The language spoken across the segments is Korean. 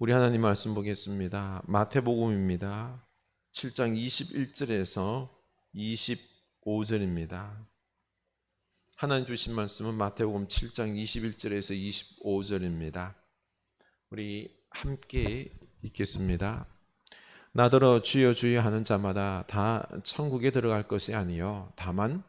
우리 하나님 말씀 보겠습니다. 마태복음입니다. 7장 21절에서 25절입니다. 하나님 주신 말씀은 마태복음 7장 21절에서 25절입니다. 우리 함께 읽겠습니다. 나더러 주여 주여 하는 자마다 다 천국에 들어갈 것이 아니요 다만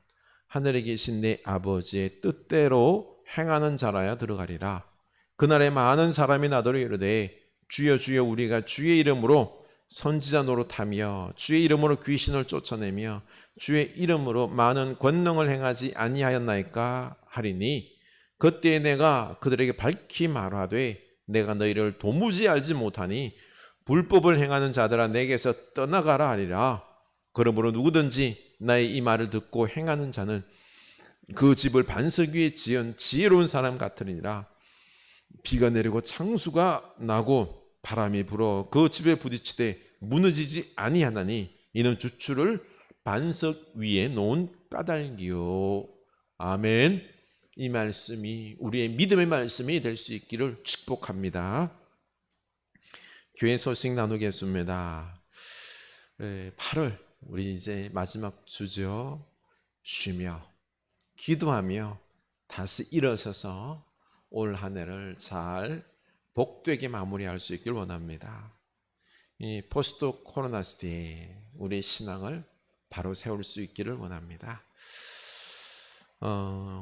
하늘에 계신 내 아버지의 뜻대로 행하는 자라야 들어가리라. 그날에 많은 사람이 나더러 이르되 주여 주여 우리가 주의 이름으로 선지자 노릇하며 주의 이름으로 귀신을 쫓아내며 주의 이름으로 많은 권능을 행하지 아니하였나이까 하리니 그때에 내가 그들에게 밝히 말하되 내가 너희를 도무지 알지 못하니 불법을 행하는 자들아 내게서 떠나가라 하리라. 그러므로 누구든지 나의 이 말을 듣고 행하는 자는 그 집을 반석 위에 지은 지혜로운 사람 같으리라. 비가 내리고 창수가 나고 바람이 불어 그 집에 부딪히되 무너지지 아니하나니 이는 주추를 반석 위에 놓은 까닭이요. 아멘. 이 말씀이 우리의 믿음의 말씀이 될 수 있기를 축복합니다. 교회 소식 나누겠습니다. 8월 우리 이제 마지막 주죠. 쉬며 기도하며 다시 일어서서 올 한 해를 잘 복되게 마무리할 수 있길 원합니다. 이 포스트 코로나 시대에 우리의 신앙을 바로 세울 수 있기를 원합니다.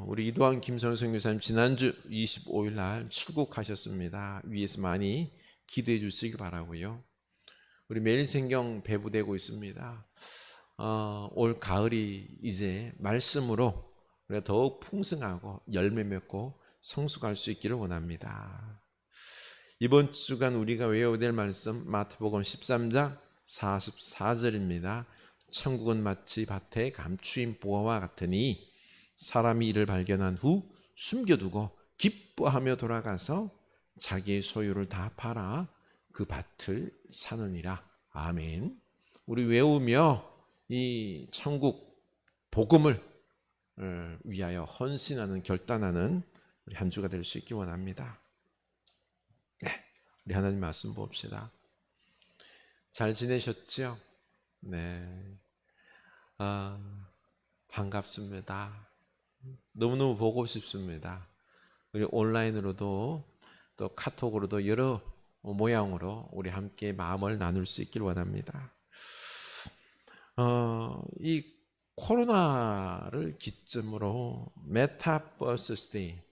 우리 이도환 김선우 선교사님 지난주 25일 날 출국하셨습니다. 위에서 많이 기도해 주시기 바라고요. 우리 매일생경 배부되고 있습니다. 올 가을이 이제 말씀으로 우리가 더욱 풍성하고 열매 맺고 성숙할 수 있기를 원합니다. 이번 주간 우리가 외워야 될 말씀 마태복음 13장 44절입니다. 천국은 마치 밭에 감추인 보화와 같으니 사람이 이를 발견한 후 숨겨두고 기뻐하며 돌아가서 자기의 소유를 다 팔아 그 밭을 사느니라. 아멘. 우리 외우며 이 천국 복음을 위하여 헌신하는 결단하는 우리 한 주가 될 수 있기 원합니다. 네, 우리 하나님 말씀 봅시다. 잘 지내셨죠? 네, 반갑습니다. 너무너무 보고 싶습니다. 우리 온라인으로도 또 카톡으로도 여러 모양으로 우리 함께 마음을 나눌 수 있길 원합니다. 이 코로나를 기점으로 메타버스 시대,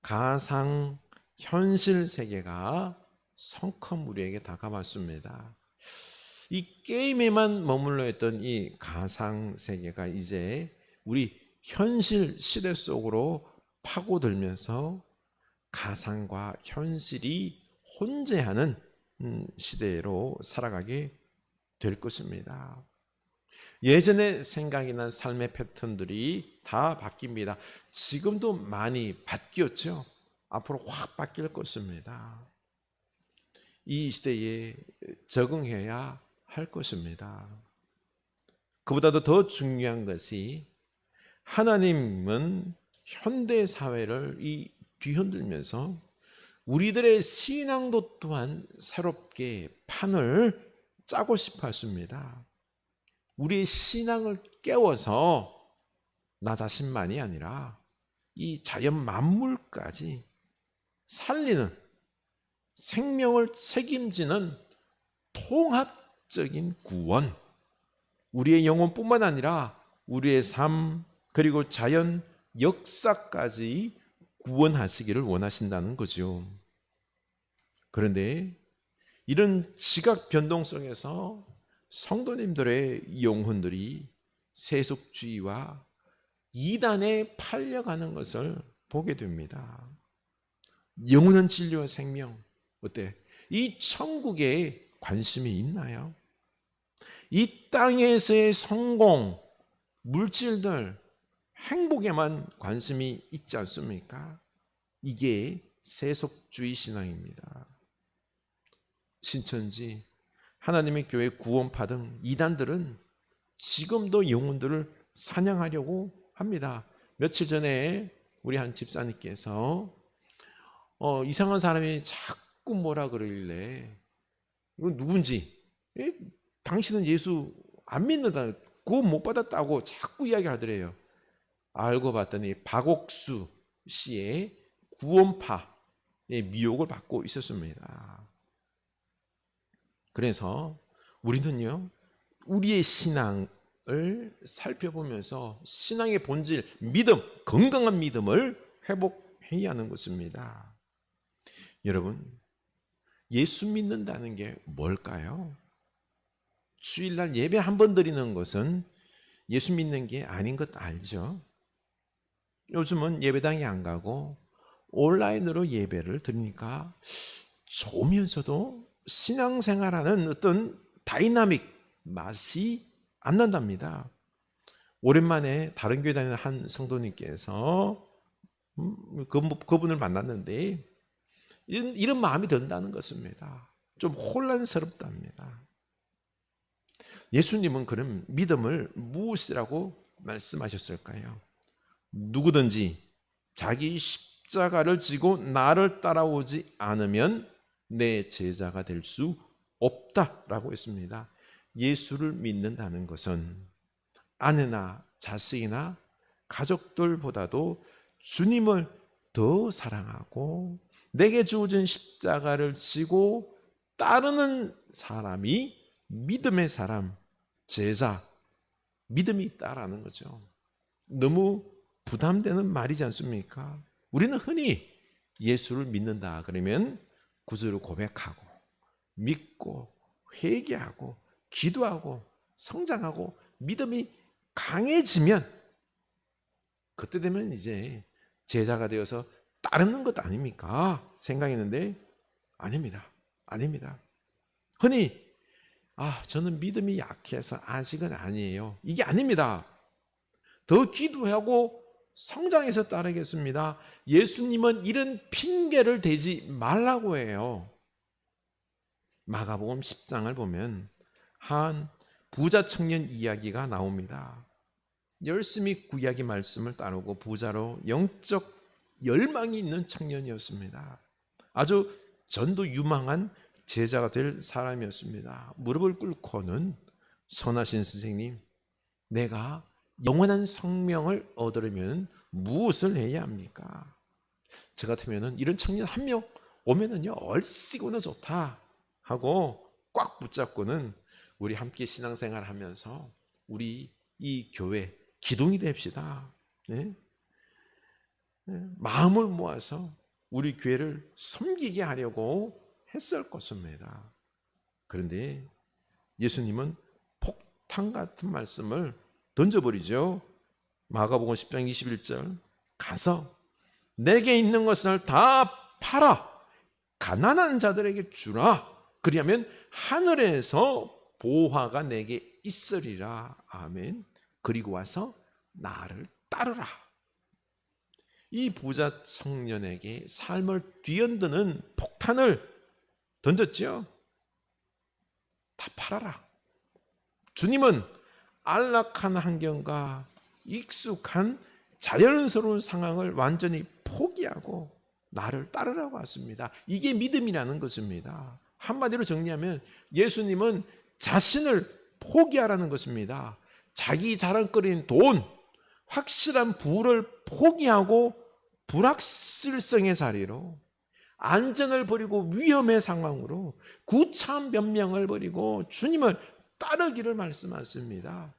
가상 현실 세계가 성큼 우리에게 다가왔습니다. 이 게임에만 머물러 있던 이 가상 세계가 이제 우리 현실 시대 속으로 파고들면서 가상과 현실이 혼재하는 시대로 살아가게 될 것입니다. 예전에 생각이 난 삶의 패턴들이 다 바뀝니다. 지금도 많이 바뀌었죠. 앞으로 확 바뀔 것입니다. 이 시대에 적응해야 할 것입니다. 그보다도 더 중요한 것이 하나님은 현대 사회를 뒤흔들면서 우리들의 신앙도 또한 새롭게 판을 짜고 싶어 하십니다. 우리의 신앙을 깨워서 나 자신만이 아니라 이 자연 만물까지 살리는 생명을 책임지는 통합적인 구원, 우리의 영혼뿐만 아니라 우리의 삶 그리고 자연 역사까지 구원하시기를 원하신다는 거죠. 그런데 이런 지각 변동 속에서 성도님들의 영혼들이 세속주의와 이단에 팔려가는 것을 보게 됩니다. 영원한 진리와 생명, 어때? 이 천국에 관심이 있나요? 이 땅에서의 성공, 물질들, 행복에만 관심이 있지 않습니까? 이게 세속주의 신앙입니다. 신천지, 하나님의 교회 구원파 등 이단들은 지금도 영혼들을 사냥하려고 합니다. 며칠 전에 우리 한 집사님께서 이상한 사람이 자꾸 자꾸 뭐라 그러길래 이건 누군지, 당신은 예수 안 믿는다, 구원 못 받았다고 자꾸 이야기하더래요. 알고 봤더니 박옥수 씨의 구원파의 미혹을 받고 있었습니다. 그래서 우리는요, 우리의 신앙을 살펴보면서 신앙의 본질, 믿음, 건강한 믿음을 회복해야 하는 것입니다. 여러분, 예수 믿는다는 게 뭘까요? 주일날 예배 한 번 드리는 것은 예수 믿는 게 아닌 것 알죠? 요즘은 예배당에 안 가고 온라인으로 예배를 드리니까 좋으면서도 신앙생활하는 어떤 다이나믹 맛이 안 난답니다. 오랜만에 다른 교회 다니는 한 성도님께서 그분을 만났는데 이런 마음이 든다는 것입니다. 좀 혼란스럽답니다. 예수님은 그럼 믿음을 무엇이라고 말씀하셨을까요? 누구든지 자기 십자가를 지고 나를 따라오지 않으면 내 제자가 될 수 없다라고 했습니다. 예수를 믿는다는 것은 아내나 자식이나 가족들보다도 주님을 더 사랑하고 내게 주어진 십자가를 지고 따르는 사람이 믿음의 사람, 제자, 믿음이 있다라는 거죠. 너무 부담되는 말이지 않습니까? 우리는 흔히 예수를 믿는다 그러면 구주를 고백하고 믿고 회개하고 기도하고 성장하고 믿음이 강해지면 그때 되면 이제 제자가 되어서 따르는 것 아닙니까? 생각했는데 아닙니다. 아닙니다. 흔히 저는 믿음이 약해서 아직은 아니에요. 이게 아닙니다. 더 기도하고 성장해서 따르겠습니다. 예수님은 이런 핑계를 대지 말라고 해요. 마가복음 10장을 보면 한 부자 청년 이야기가 나옵니다. 열심히 구약의 말씀을 따르고 부자로 영적 열망이 있는 청년이었습니다. 아주 전도 유망한 제자가 될 사람이었습니다. 무릎을 꿇고는 선하신 선생님, 내가 영원한 생명을 얻으려면 무엇을 해야 합니까? 저 같으면 이런 청년 한 명 오면은요 얼씨구나 좋다 하고 꽉 붙잡고는 우리 함께 신앙생활 하면서 우리 이 교회 기둥이 됩시다. 네? 마음을 모아서 우리 교회를 섬기게 하려고 했을 것입니다. 그런데 예수님은 폭탄 같은 말씀을 던져버리죠. 마가복음 10장 21절 가서 내게 있는 것을 다 팔아 가난한 자들에게 주라. 그리하면 하늘에서 보화가 내게 있으리라. 아멘. 그리고 와서 나를 따르라. 이 부자 청년에게 삶을 뒤흔드는 폭탄을 던졌죠. 다 팔아라. 주님은 안락한 환경과 익숙한 자연스러운 상황을 완전히 포기하고 나를 따르라고 왔습니다. 이게 믿음이라는 것입니다. 한마디로 정리하면 예수님은 자신을 포기하라는 것입니다. 자기 자랑거리인 돈, 확실한 부를 포기하고 불확실성의 자리로 안전을 버리고 위험의 상황으로 구차한 변명을 버리고 주님을 따르기를 말씀하십니다.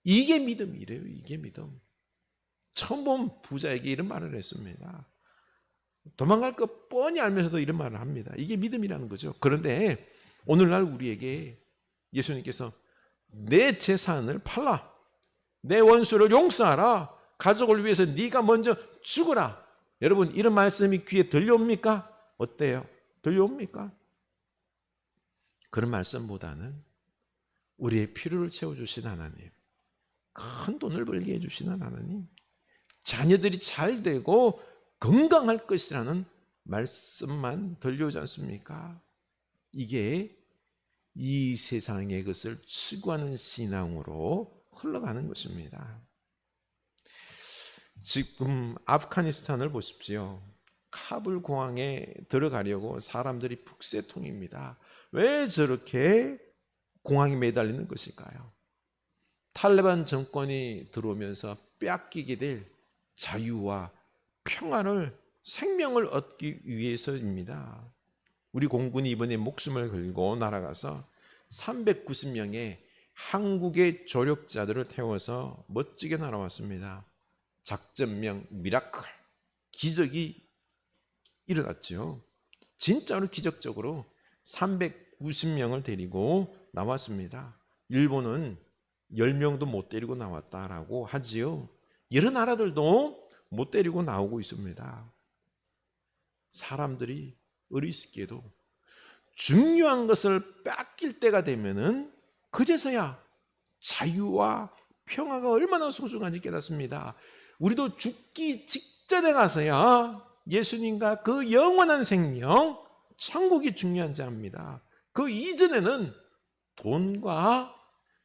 이게 믿음이래요. 이게 믿음. 처음 본 부자에게 이런 말을 했습니다. 도망갈 거 뻔히 알면서도 이런 말을 합니다. 이게 믿음이라는 거죠. 그런데 오늘날 우리에게 예수님께서 내 재산을 팔라, 내 원수를 용서하라, 가족을 위해서 네가 먼저 죽어라. 여러분 이런 말씀이 귀에 들려옵니까? 어때요? 들려옵니까? 그런 말씀보다는 우리의 필요를 채워주신 하나님, 큰 돈을 벌게 해주시는 하나님, 자녀들이 잘 되고 건강할 것이라는 말씀만 들려오지 않습니까? 이게 이 세상의 것을 추구하는 신앙으로 흘러가는 것입니다. 지금 아프가니스탄을 보십시오. 카불 공항에 들어가려고 사람들이 북새통입니다. 왜 저렇게 공항에 매달리는 것일까요? 탈레반 정권이 들어오면서 빼앗기게 될 자유와 평안을, 생명을 얻기 위해서입니다. 우리 공군이 이번에 목숨을 걸고 날아가서 390명의 한국의 조력자들을 태워서 멋지게 날아왔습니다. 작전명 미라클, 기적이 일어났죠. 진짜로 기적적으로 390명을 데리고 나왔습니다. 일본은 10명도 못 데리고 나왔다라고 하지요. 여러 나라들도 못 데리고 나오고 있습니다. 사람들이 어리석게도 중요한 것을 뺏길 때가 되면은 그제서야 자유와 평화가 얼마나 소중한지 깨닫습니다. 우리도 죽기 직전에 가서야 예수님과 그 영원한 생명, 천국이 중요한지 압니다. 그 이전에는 돈과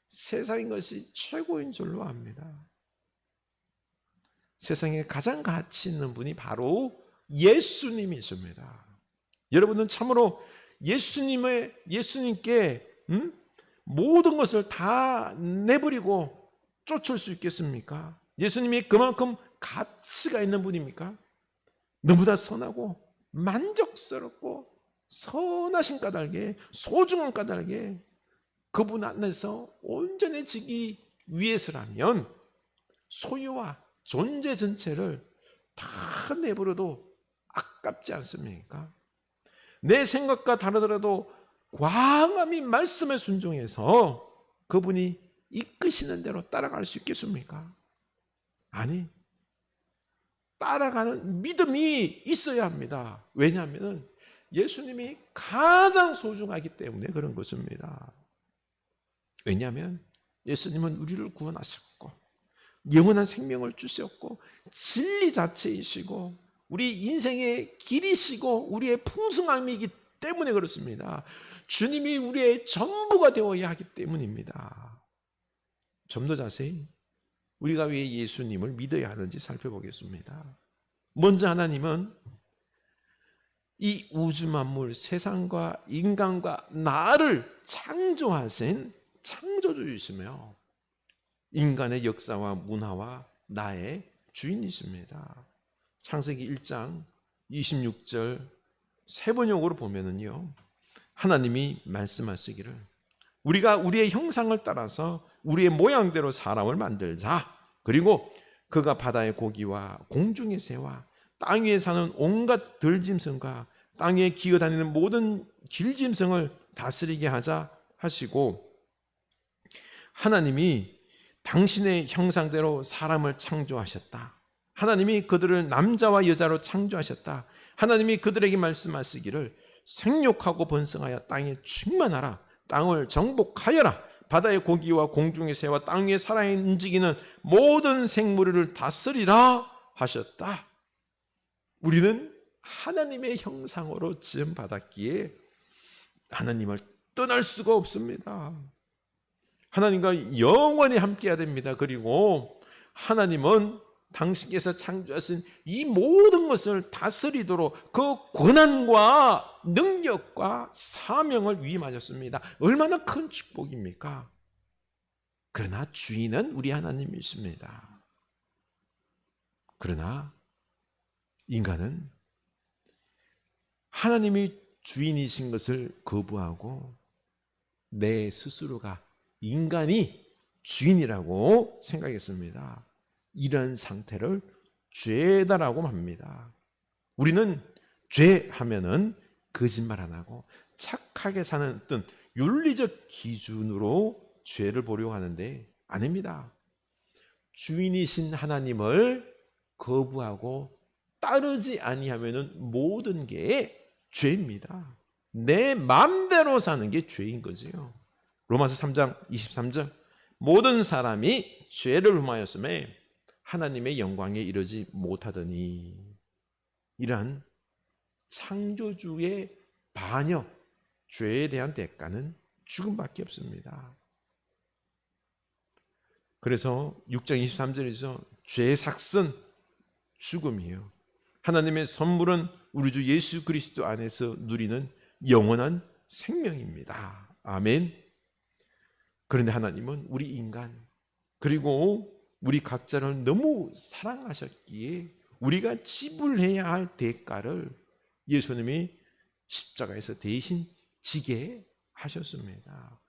세상인 것이 최고인 줄로 압니다. 세상에 가장 가치 있는 분이 바로 예수님이십니다. 여러분은 참으로 예수님께 모든 것을 다 내버리고 쫓을 수 있겠습니까? 예수님이 그만큼 가치가 있는 분입니까? 너무나 선하고 만족스럽고 선하신 까닭에, 소중한 까닭에 그분 안에서 온전해지기 위해서라면 소유와 존재 전체를 다 내버려도 아깝지 않습니까? 내 생각과 다르더라도 광함이 말씀에 순종해서 그분이 이끄시는 대로 따라갈 수 있겠습니까? 아니, 따라가는 믿음이 있어야 합니다. 왜냐하면 예수님이 가장 소중하기 때문에 그런 것입니다. 왜냐하면 예수님은 우리를 구원하셨고 영원한 생명을 주셨고 진리 자체이시고 우리 인생의 길이시고 우리의 풍성함이기 때문에 그렇습니다. 주님이 우리의 전부가 되어야 하기 때문입니다. 좀 더 자세히 우리가 왜 예수님을 믿어야 하는지 살펴보겠습니다. 먼저 하나님은 이 우주 만물, 세상과 인간과 나를 창조하신 창조주이시며 인간의 역사와 문화와 나의 주인이십니다. 창세기 1장 26절 세 번역으로 보면은요, 하나님이 말씀하시기를 우리가 우리의 형상을 따라서 우리의 모양대로 사람을 만들자. 그리고 그가 바다의 고기와 공중의 새와 땅 위에 사는 온갖 들짐승과 땅 위에 기어다니는 모든 길짐승을 다스리게 하자 하시고, 하나님이 당신의 형상대로 사람을 창조하셨다. 하나님이 그들을 남자와 여자로 창조하셨다. 하나님이 그들에게 말씀하시기를 생육하고 번성하여 땅에 충만하라. 땅을 정복하여라. 바다의 고기와 공중의 새와 땅 위에 살아 움직이는 모든 생물을 다스리라 하셨다. 우리는 하나님의 형상으로 지음 받았기에 하나님을 떠날 수가 없습니다. 하나님과 영원히 함께해야 됩니다. 그리고 하나님은 당신께서 창조하신 이 모든 것을 다스리도록 그 권한과 능력과 사명을 위임하셨습니다. 얼마나 큰 축복입니까? 그러나 주인은 우리 하나님이십니다. 그러나 인간은 하나님이 주인이신 것을 거부하고 내 스스로가 인간이 주인이라고 생각했습니다. 이런 상태를 죄다라고 합니다. 우리는 죄하면은 거짓말 안 하고 착하게 사는 어떤 윤리적 기준으로 죄를 보려고 하는데 아닙니다. 주인이신 하나님을 거부하고 따르지 아니하면은 모든 게 죄입니다. 내 마음대로 사는 게 죄인 거지요. 로마서 3장 23절 모든 사람이 죄를 범하였음에 하나님의 영광에 이르지 못하더니, 이러한 창조주의 반역, 죄에 대한 대가는 죽음밖에 없습니다. 그래서 6장 23절에서 죄의 삭은 죽음이에요. 하나님의 선물은 우리 주 예수 그리스도 안에서 누리는 영원한 생명입니다. 아멘. 그런데 하나님은 우리 인간 그리고 우리 각자를 너무 사랑하셨기에 우리가 지불해야 할 대가를 예수님이 십자가에서 대신 지게 하셨습니다.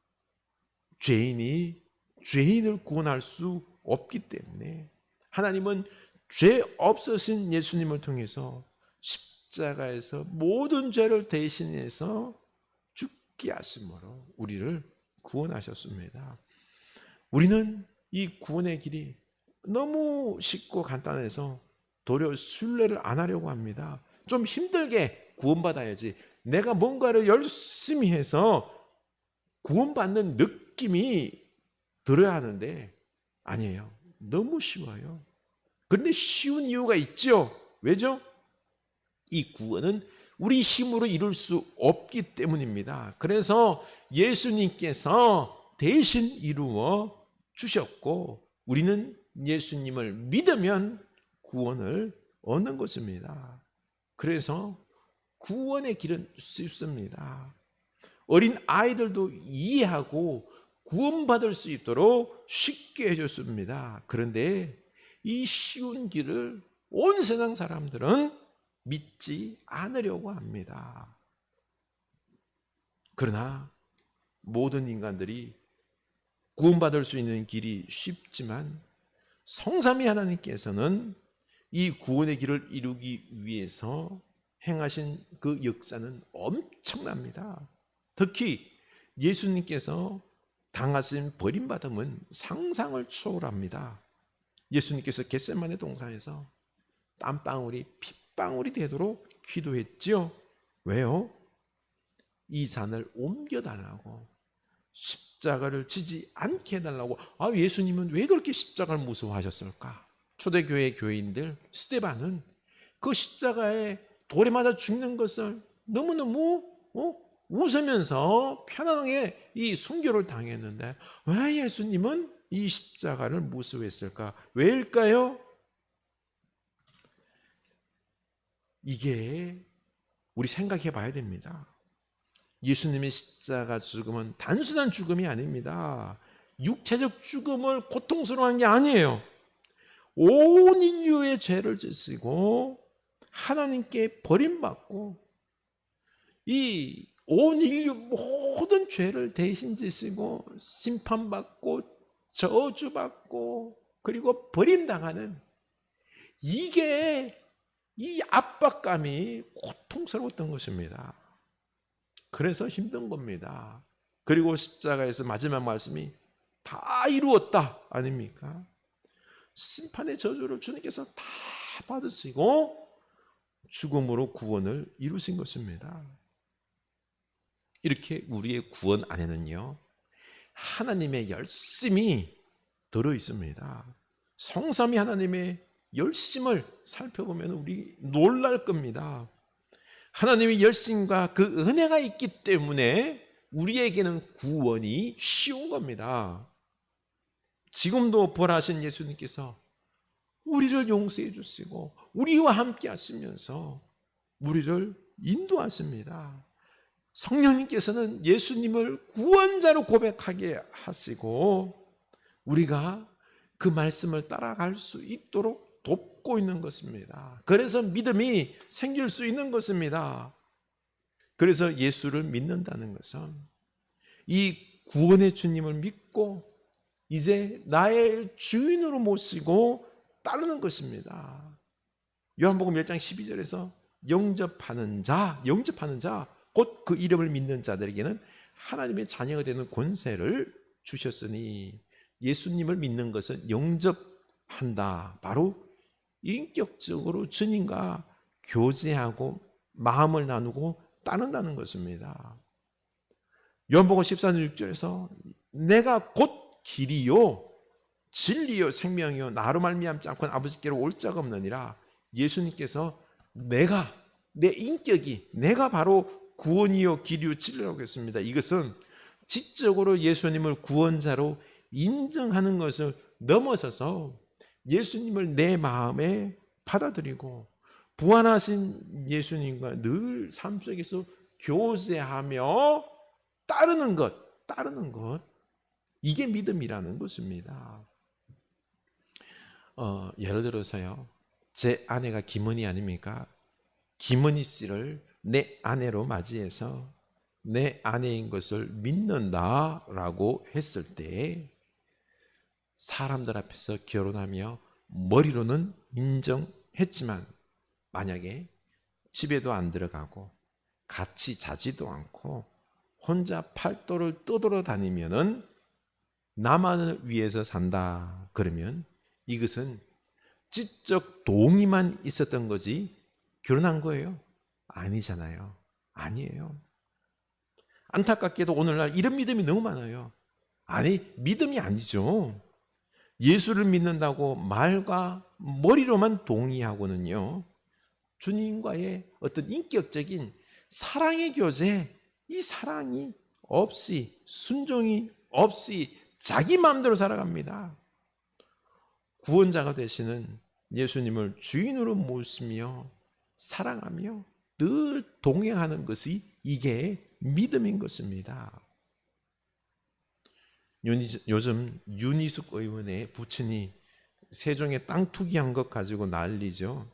죄인이 죄인을 구원할 수 없기 때문에 하나님은 죄 없으신 예수님을 통해서 십자가에서 모든 죄를 대신해서 죽게 하심으로 우리를 구원하셨습니다. 우리는 이 구원의 길이 너무 쉽고 간단해서 도리어 신뢰를 안 하려고 합니다. 좀 힘들게 구원받아야지, 내가 뭔가를 열심히 해서 구원받는 느낌이 들어야 하는데 아니에요. 너무 쉬워요. 그런데 쉬운 이유가 있죠. 왜죠? 이 구원은 우리 힘으로 이룰 수 없기 때문입니다. 그래서 예수님께서 대신 이루어 주셨고 우리는 예수님을 믿으면 구원을 얻는 것입니다. 그래서 구원의 길은 쉽습니다. 어린 아이들도 이해하고 구원받을 수 있도록 쉽게 해줬습니다. 그런데 이 쉬운 길을 온 세상 사람들은 믿지 않으려고 합니다. 그러나 모든 인간들이 구원받을 수 있는 길이 쉽지만 성삼위 하나님께서는 이 구원의 길을 이루기 위해서 행하신 그 역사는 엄청납니다. 특히 예수님께서 당하신 버림받음은 상상을 초월합니다. 예수님께서 겟세마네 동산에서 땀방울이 핏방울이 되도록 기도했죠. 왜요? 이 잔을 옮겨달라고, 십자가를 지지 않게 해달라고. 예수님은 왜 그렇게 십자가를 무서워하셨을까? 초대교회 교인들 스데반은 그 십자가에 돌에 맞아 죽는 것을 너무너무 웃으면서 편안하게 이 순교를 당했는데 왜 예수님은 이 십자가를 무서워했을까? 왜일까요? 이게 우리 생각해 봐야 됩니다. 예수님의 십자가 죽음은 단순한 죽음이 아닙니다. 육체적 죽음을 고통스러워한 게 아니에요. 온 인류의 죄를 지시고 하나님께 버림받고 이 온 인류 모든 죄를 대신 지시고 심판받고 저주받고 그리고 버림당하는 이게 이 압박감이 고통스러웠던 것입니다. 그래서 힘든 겁니다. 그리고 십자가에서 마지막 말씀이 다 이루었다 아닙니까? 심판의 저주를 주님께서 다 받으시고 죽음으로 구원을 이루신 것입니다. 이렇게 우리의 구원 안에는요 하나님의 열심이 들어 있습니다. 성삼위 하나님의 열심을 살펴보면 우리 놀랄 겁니다. 하나님의 열심과 그 은혜가 있기 때문에 우리에게는 구원이 쉬운 겁니다. 지금도 부활하신 예수님께서 우리를 용서해 주시고 우리와 함께 하시면서 우리를 인도하십니다. 성령님께서는 예수님을 구원자로 고백하게 하시고 우리가 그 말씀을 따라갈 수 있도록 돕고 있는 것입니다. 그래서 믿음이 생길 수 있는 것입니다. 그래서 예수를 믿는다는 것은 이 구원의 주님을 믿고 이제 나의 주인으로 모시고 따르는 것입니다. 요한복음 1장 12절에서 영접하는 자 곧 그 이름을 믿는 자들에게는 하나님의 자녀가 되는 권세를 주셨으니 예수님을 믿는 것은 영접한다. 바로 인격적으로 주님과 교제하고 마음을 나누고 따른다는 것입니다. 요한복음 14장 6절에서 내가 곧 길이요 진리요 생명이요 나로 말미암지 않고는 아버지께로 올 자가 없느니라. 예수님께서 내 인격이 내가 바로 구원이요 길이요 진리라고 했습니다. 이것은 지적으로 예수님을 구원자로 인정하는 것을 넘어서서 예수님을 내 마음에 받아들이고 부활하신 예수님과 늘 삶 속에서 교제하며 따르는 것, 이게 믿음이라는 것입니다. 예를 들어서요, 제 아내가 김은희 아닙니까? 김은희 씨를 내 아내로 맞이해서 내 아내인 것을 믿는다라고 했을 때 사람들 앞에서 결혼하며 머리로는 인정했지만 만약에 집에도 안 들어가고 같이 자지도 않고 혼자 팔도를 떠돌아 다니면은 나만을 위해서 산다 그러면 이것은 지적 동의만 있었던 거지 결혼한 거예요? 아니잖아요. 아니에요. 안타깝게도 오늘날 이런 믿음이 너무 많아요. 아니, 믿음이 아니죠. 예수를 믿는다고 말과 머리로만 동의하고는요, 주님과의 어떤 인격적인 사랑의 교제, 이 사랑이 없이, 순종이 없이 자기 마음대로 살아갑니다. 구원자가 되시는 예수님을 주인으로 모시며 사랑하며 늘 동행하는 것이 이게 믿음인 것입니다. 요즘 윤희숙 의원의 부친이 세종에 땅 투기한 것 가지고 난리죠.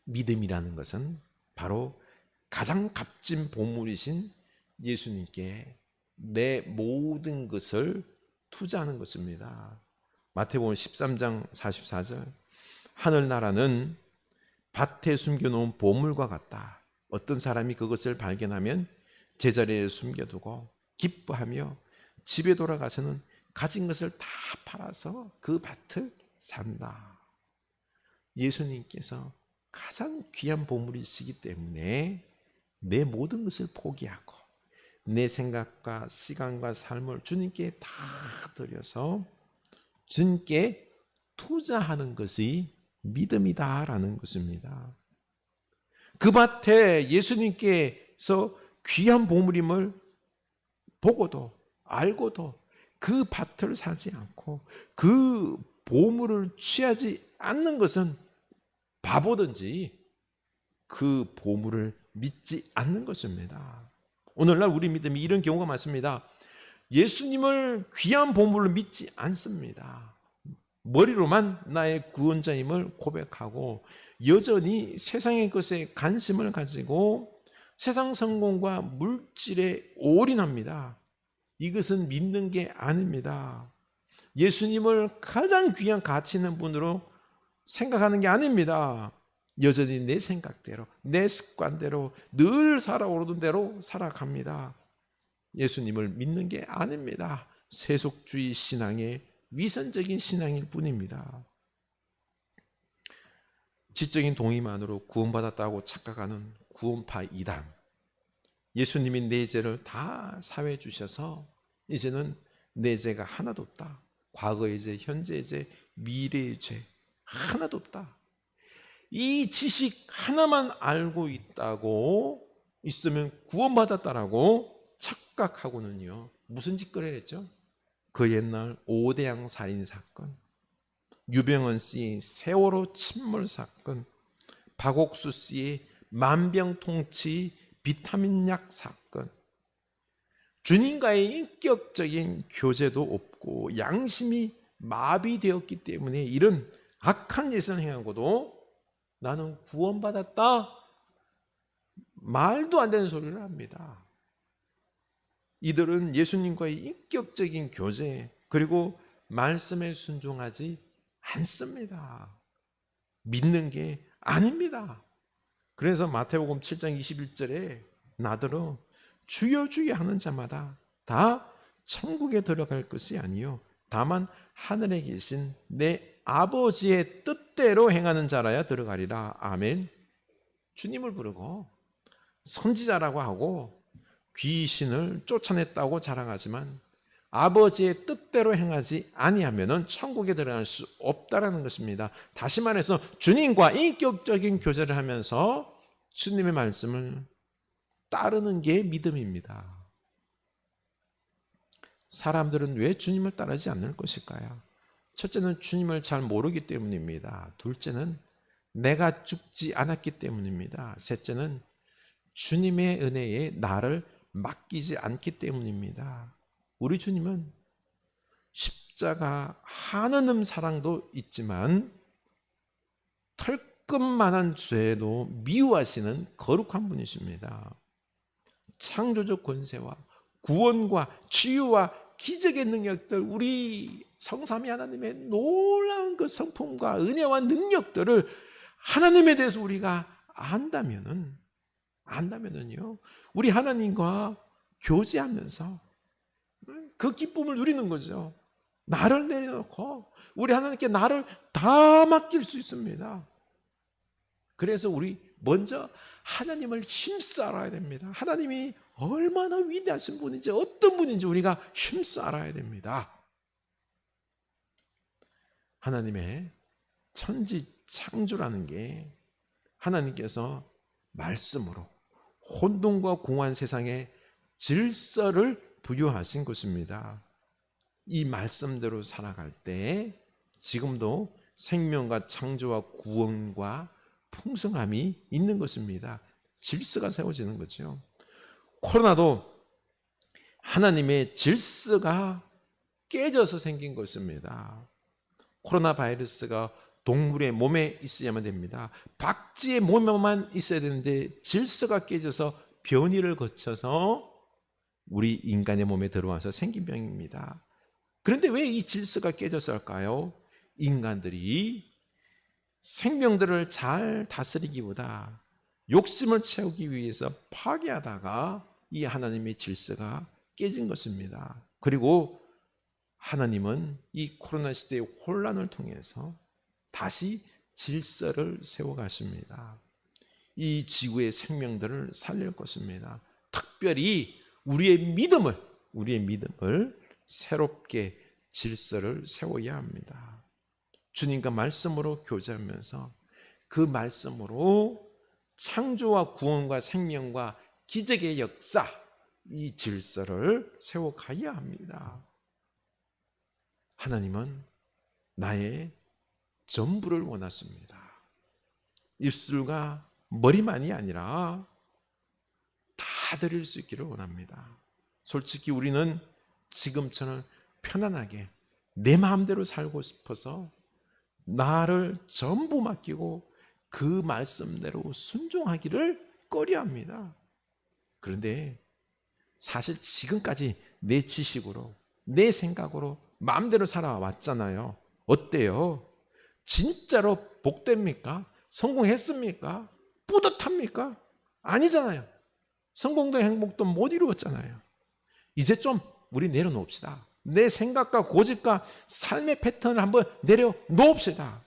믿음이라는 것은 바로 가장 값진 보물이신 예수님께 내 모든 것을 투자하는 것입니다. 마태복음 13장 44절, 하늘나라는 밭에 숨겨놓은 보물과 같다. 어떤 사람이 그것을 발견하면 제자리에 숨겨두고 기뻐하며 집에 돌아가서는 가진 것을 다 팔아서 그 밭을 산다. 예수님께서 가장 귀한 보물이시기 때문에 내 모든 것을 포기하고 내 생각과 시간과 삶을 주님께 다 드려서 주님께 투자하는 것이 믿음이다라는 것입니다. 그 밭에 예수님께서 귀한 보물임을 보고도 알고도 그 밭을 사지 않고 그 보물을 취하지 않는 것은 바보든지 그 보물을 믿지 않는 것입니다. 오늘날 우리 믿음이 이런 경우가 많습니다. 예수님을 귀한 보물로 믿지 않습니다. 머리로만 나의 구원자임을 고백하고 여전히 세상의 것에 관심을 가지고 세상 성공과 물질에 올인합니다. 이것은 믿는 게 아닙니다. 예수님을 가장 귀한 가치 있는 분으로 생각하는 게 아닙니다. 여전히 내 생각대로, 내 습관대로 늘 살아오르던 대로 살아갑니다. 예수님을 믿는 게 아닙니다. 세속주의 신앙의 위선적인 신앙일 뿐입니다. 지적인 동의만으로 구원받았다고 착각하는 구원파 이단. 예수님이 내 죄를 다 사해 주셔서 이제는 내 죄가 하나도 없다. 과거의 죄, 현재의 죄, 미래의 죄 하나도 없다. 이 지식 하나만 알고 있으면 구원받았다라고 착각하고는요, 무슨 짓거리를 했죠? 그 옛날 오대양 살인 사건, 유병헌 씨의 세월호 침몰 사건, 박옥수 씨의 만병통치 비타민 약 사건, 주님과의 인격적인 교제도 없고 양심이 마비되었기 때문에 이런 악한 예선을 행하고도 나는 구원받았다, 말도 안 되는 소리를 합니다. 이들은 예수님과의 인격적인 교제 그리고 말씀에 순종하지 않습니다. 믿는 게 아닙니다. 그래서 마태복음 7장 21절에 나더러 주여 주여 하는 자마다 다 천국에 들어갈 것이 아니요 다만 하늘에 계신 내 아버지의 뜻대로 행하는 자라야 들어가리라. 아멘. 주님을 부르고 선지자라고 하고 귀신을 쫓아냈다고 자랑하지만 아버지의 뜻대로 행하지 아니하면은 천국에 들어갈 수 없다라는 것입니다. 다시 말해서 주님과 인격적인 교제를 하면서 주님의 말씀을 따르는 게 믿음입니다. 사람들은 왜 주님을 따르지 않는 것일까요? 첫째는 주님을 잘 모르기 때문입니다. 둘째는 내가 죽지 않았기 때문입니다. 셋째는 주님의 은혜에 나를 맡기지 않기 때문입니다. 우리 주님은 십자가 한없는 사랑도 있지만 털끝만한 죄도 미워하시는 거룩한 분이십니다. 창조적 권세와 구원과 치유와 기적의 능력들, 우리 성삼위 하나님의 놀라운 그 성품과 은혜와 능력들을 하나님에 대해서 우리가 안다면은요, 우리 하나님과 교제하면서 그 기쁨을 누리는 거죠. 나를 내려놓고 우리 하나님께 나를 다 맡길 수 있습니다. 그래서 우리 먼저 하나님을 힘써 알아야 됩니다. 하나님이 얼마나 위대하신 분인지, 어떤 분인지 우리가 힘써 알아야 됩니다. 하나님의 천지 창조라는 게 하나님께서 말씀으로 혼돈과 공허한 세상에 질서를 부여하신 것입니다. 이 말씀대로 살아갈 때 지금도 생명과 창조와 구원과 풍성함이 있는 것입니다. 질서가 세워지는 거죠. 코로나도 하나님의 질서가 깨져서 생긴 것입니다. 코로나 바이러스가 동물의 몸에 있어야만 됩니다. 박쥐의 몸에만 있어야 되는데 질서가 깨져서 변이를 거쳐서 우리 인간의 몸에 들어와서 생긴 병입니다. 그런데 왜 이 질서가 깨졌을까요? 인간들이 생명들을 잘 다스리기보다 욕심을 채우기 위해서 파괴하다가 이 하나님의 질서가 깨진 것입니다. 그리고 하나님은 이 코로나 시대의 혼란을 통해서 다시 질서를 세워가십니다. 이 지구의 생명들을 살릴 것입니다. 특별히 우리의 믿음을 새롭게 질서를 세워야 합니다. 주님과 말씀으로 교제하면서 그 말씀으로 창조와 구원과 생명과 기적의 역사, 이 질서를 세워가야 합니다. 하나님은 나의 전부를 원하십니다. 입술과 머리만이 아니라 다 드릴 수 있기를 원합니다. 솔직히 우리는 지금처럼 편안하게 내 마음대로 살고 싶어서 나를 전부 맡기고 그 말씀대로 순종하기를 꺼려합니다. 그런데 사실 지금까지 내 지식으로, 내 생각으로 마음대로 살아왔잖아요. 어때요? 진짜로 복됩니까? 성공했습니까? 뿌듯합니까? 아니잖아요. 성공도 행복도 못 이루었잖아요. 이제 좀 우리 내려놓읍시다. 내 생각과 고집과 삶의 패턴을 한번 내려놓읍시다.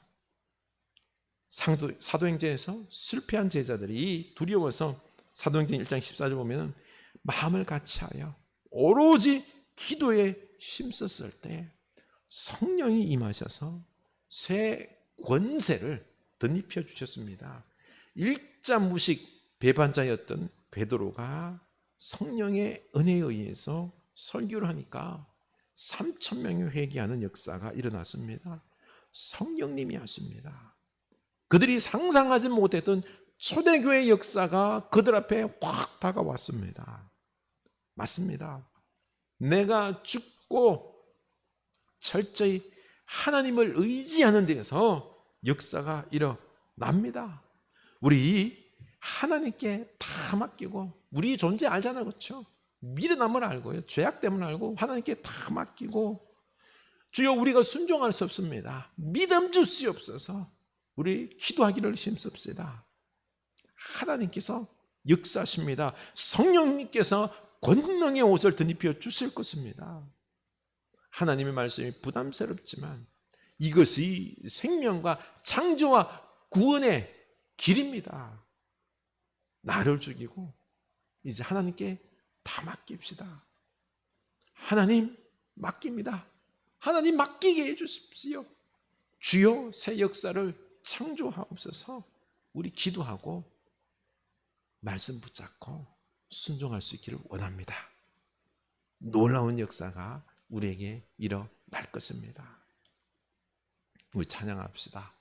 사도행전에서 실패한 제자들이 두려워서 사도행전 1장 14절 보면 마음을 같이하여 오로지 기도에 힘썼을 때 성령이 임하셔서 새 권세를 덧입혀 주셨습니다. 일자무식 배반자였던 베드로가 성령의 은혜에 의해서 설교를 하니까 3,000명이 회개하는 역사가 일어났습니다. 성령님이 하십니다. 그들이 상상하지 못했던 초대교회 역사가 그들 앞에 확 다가왔습니다. 맞습니다. 내가 죽고 철저히 하나님을 의지하는 데서 역사가 일어납니다. 우리 하나님께 다 맡기고, 우리 존재 알잖아요, 그렇죠? 미련함을 알고요, 죄악됨을 알고 하나님께 다 맡기고, 주여 우리가 순종할 수 없습니다. 믿음 주시옵소서. 우리 기도하기를 힘씁시다. 하나님께서 역사하십니다. 성령님께서 권능의 옷을 덧입혀 주실 것입니다. 하나님의 말씀이 부담스럽지만 이것이 생명과 창조와 구원의 길입니다. 나를 죽이고 이제 하나님께 다 맡깁시다. 하나님 맡깁니다. 하나님 맡기게 해주십시오. 주여 새 역사를 창조하옵소서. 우리 기도하고 말씀 붙잡고 순종할 수 있기를 원합니다. 놀라운 역사가 우리에게 일어날 것입니다. 우리 찬양합시다.